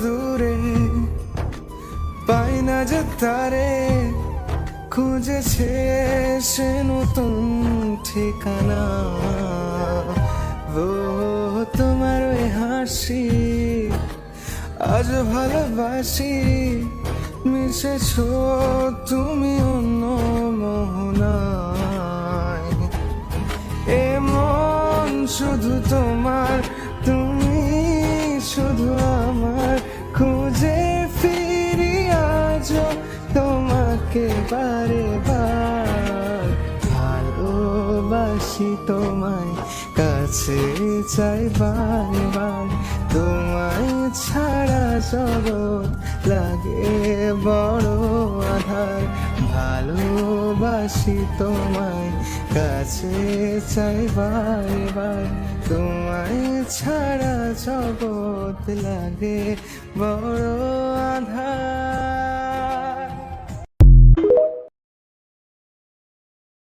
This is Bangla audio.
দূরে, পাই না যে তারে, খুঁজেছে সে নতুন ঠিকানা। ও তোমার ওই হাসি আজ ভালোবাসি, মিশেছ তুমি অন্য মোহনায়। এ মন শুধু তোমার, তুমি শুধু আমার, খুঁজে ফিরি আজ তোমাকে বারে বার। ভালোবাসি তোমায়, কাছে চাই বারে বার, তোমায় ছাড়া জগৎ লাগে বড় আধার। ভালোবাসি তোমায়, কাছে চাই বারে বার, তোমায় ছাড়া জগৎ লাগে বড় আধার।